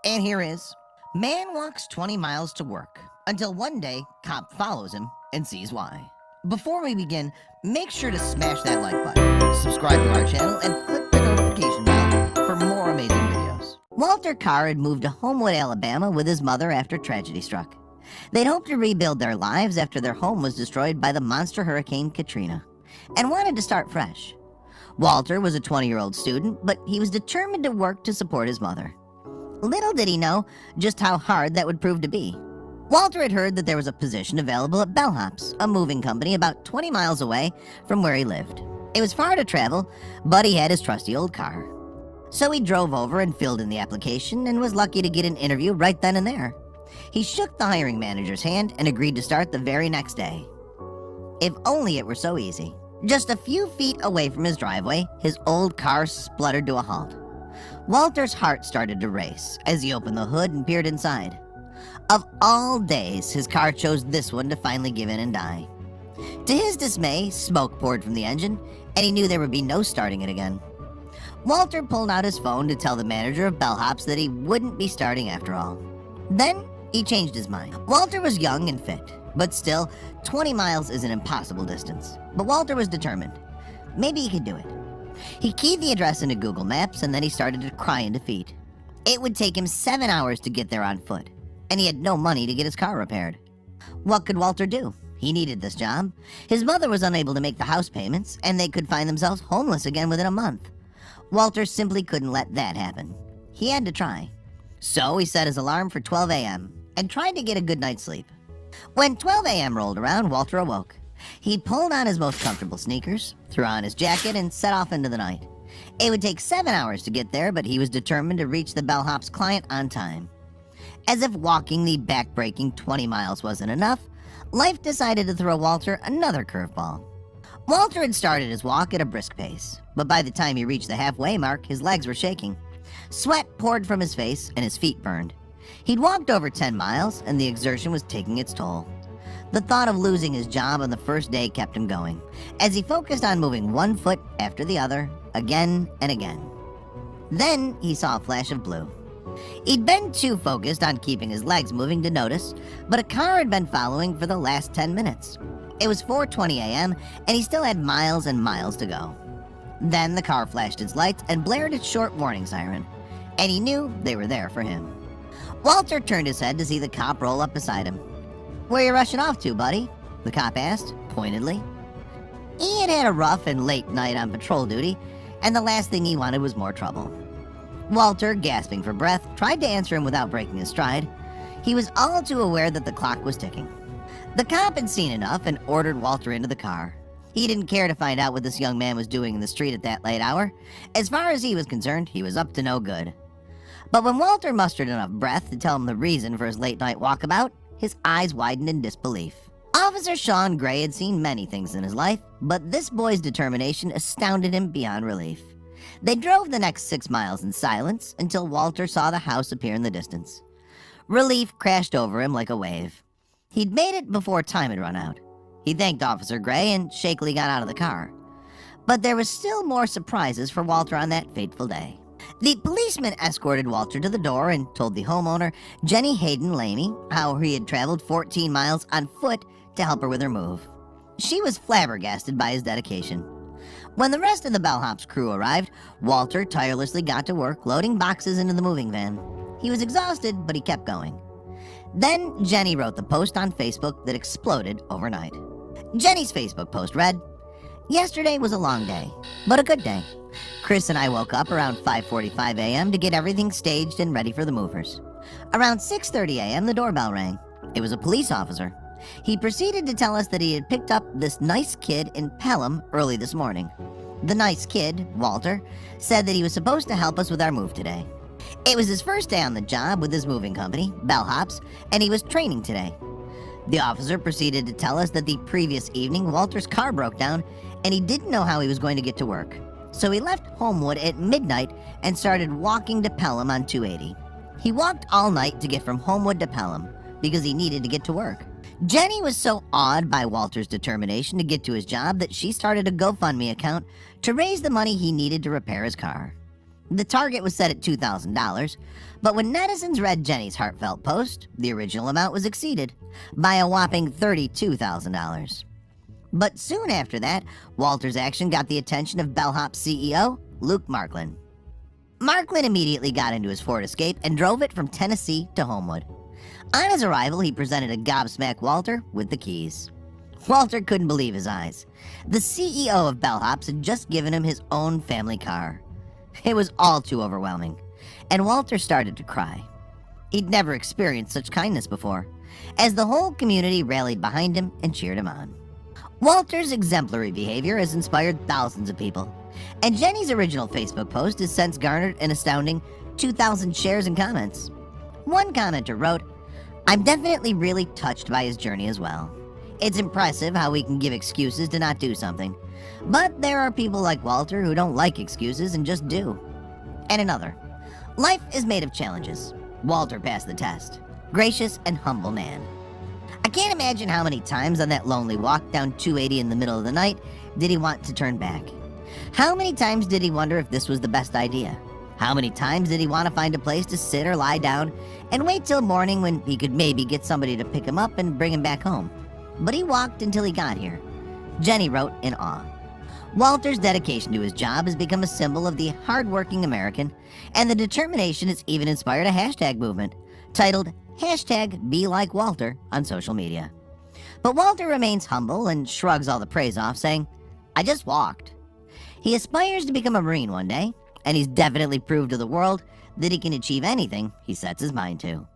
And here is man walks 20 miles to work until one day cop follows him and sees why. Before we begin, make sure to smash that like button, subscribe to our channel, and click the notification bell for more amazing videos. Walter Carr had moved to Homewood, Alabama with his mother after tragedy struck. They'd hoped to rebuild their lives after their home was destroyed by the monster hurricane Katrina, and wanted to start fresh. Walter was a 20-year-old student, but he was determined to work to support his mother. Little did he know just how hard that would prove to be. Walter had heard that there was a position available at Bellhops, a moving company about 20 miles away from where he lived. It was far to travel, but he had his trusty old car. So he drove over and filled in the application and was lucky to get an interview right then and there. He shook the hiring manager's hand and agreed to start the very next day. If only it were so easy. Just a few feet away from his driveway, his old car spluttered to a halt. Walter's heart started to race as he opened the hood and peered inside. Of all days, his car chose this one to finally give in and die. To his dismay, smoke poured from the engine, and he knew there would be no starting it again. Walter pulled out his phone to tell the manager of Bellhops that he wouldn't be starting after all. Then, he changed his mind. Walter was young and fit, but still, 20 miles is an impossible distance. But Walter was determined. Maybe he could do it. He keyed the address into Google Maps, and then he started to cry in defeat. It would take him 7 hours to get there on foot, and he had no money to get his car repaired. What could Walter do? He needed this job. His mother was unable to make the house payments, and they could find themselves homeless again within a month. Walter simply couldn't let that happen. He had to try. So he set his alarm for 12 a.m. and tried to get a good night's sleep. When 12 a.m. rolled around, Walter awoke. He pulled on his most comfortable sneakers, threw on his jacket, and set off into the night. It would take 7 hours to get there, but he was determined to reach the Bellhops client on time. As if walking the back-breaking 20 miles wasn't enough, life decided to throw Walter another curveball. Walter had started his walk at a brisk pace, but by the time he reached the halfway mark, his legs were shaking. Sweat poured from his face, and his feet burned. He'd walked over 10 miles, and the exertion was taking its toll. The thought of losing his job on the first day kept him going, as he focused on moving one foot after the other, again and again. Then he saw a flash of blue. He'd been too focused on keeping his legs moving to notice, but a car had been following for the last 10 minutes. It was 4:20 a.m., and he still had miles and miles to go. Then the car flashed its lights and blared its short warning siren, and he knew they were there for him. Walter turned his head to see the cop roll up beside him. "Where you rushing off to, buddy?" the cop asked, pointedly. He had had a rough and late night on patrol duty, and the last thing he wanted was more trouble. Walter, gasping for breath, tried to answer him without breaking his stride. He was all too aware that the clock was ticking. The cop had seen enough and ordered Walter into the car. He didn't care to find out what this young man was doing in the street at that late hour. As far as he was concerned, he was up to no good. But when Walter mustered enough breath to tell him the reason for his late-night walkabout, his eyes widened in disbelief. Officer Sean Gray had seen many things in his life, but this boy's determination astounded him beyond relief. They drove the next 6 miles in silence until Walter saw the house appear in the distance. Relief crashed over him like a wave. He'd made it before time had run out. He thanked Officer Gray and shakily got out of the car. But there was still more surprises for Walter on that fateful day. The policeman escorted Walter to the door and told the homeowner, Jenny Hayden Lamey, how he had traveled 14 miles on foot to help her with her move. She was flabbergasted by his dedication. When the rest of the Bellhops crew arrived, Walter tirelessly got to work loading boxes into the moving van. He was exhausted, but he kept going. Then Jenny wrote the post on Facebook that exploded overnight. Jenny's Facebook post read, "Yesterday was a long day, but a good day. Chris and I woke up around 5:45 a.m. to get everything staged and ready for the movers. Around 6:30 a.m. the doorbell rang. It was a police officer. He proceeded to tell us that he had picked up this nice kid in Pelham early this morning. The nice kid, Walter, said that he was supposed to help us with our move today. It was his first day on the job with his moving company, Bellhops, and he was training today. The officer proceeded to tell us that the previous evening Walter's car broke down and he didn't know how he was going to get to work. So he left Homewood at midnight and started walking to Pelham on 280. He walked all night to get from Homewood to Pelham because he needed to get to work. Jenny was so awed by Walter's determination to get to his job that she started a GoFundMe account to raise the money he needed to repair his car. The target was set at $2,000, but when netizens read Jenny's heartfelt post, the original amount was exceeded by a whopping $32,000. But soon after that, Walter's action got the attention of Bellhop's CEO, Luke Marklin. Marklin immediately got into his Ford Escape and drove it from Tennessee to Homewood. On his arrival, he presented a gobsmacked Walter with the keys. Walter couldn't believe his eyes. The CEO of Bellhops had just given him his own family car. It was all too overwhelming, and Walter started to cry. He'd never experienced such kindness before, as the whole community rallied behind him and cheered him on. Walter's exemplary behavior has inspired thousands of people, and Jenny's original Facebook post has since garnered an astounding 2,000 shares and comments. One commenter wrote, "I'm definitely really touched by his journey as well. It's impressive how we can give excuses to not do something. But there are people like Walter who don't like excuses and just do." And another, "Life is made of challenges. Walter passed the test. Gracious and humble man." I can't imagine how many times on that lonely walk down 280 in the middle of the night did he want to turn back. How many times did he wonder if this was the best idea? How many times did he want to find a place to sit or lie down and wait till morning when he could maybe get somebody to pick him up and bring him back home? But he walked until he got here. Jenny wrote in awe. Walter's dedication to his job has become a symbol of the hard-working American, and the determination has even inspired a hashtag movement titled #BeLikeWalter on social media. But Walter remains humble and shrugs all the praise off, saying, "I just walked." He aspires to become a Marine one day, and he's definitely proved to the world that he can achieve anything he sets his mind to.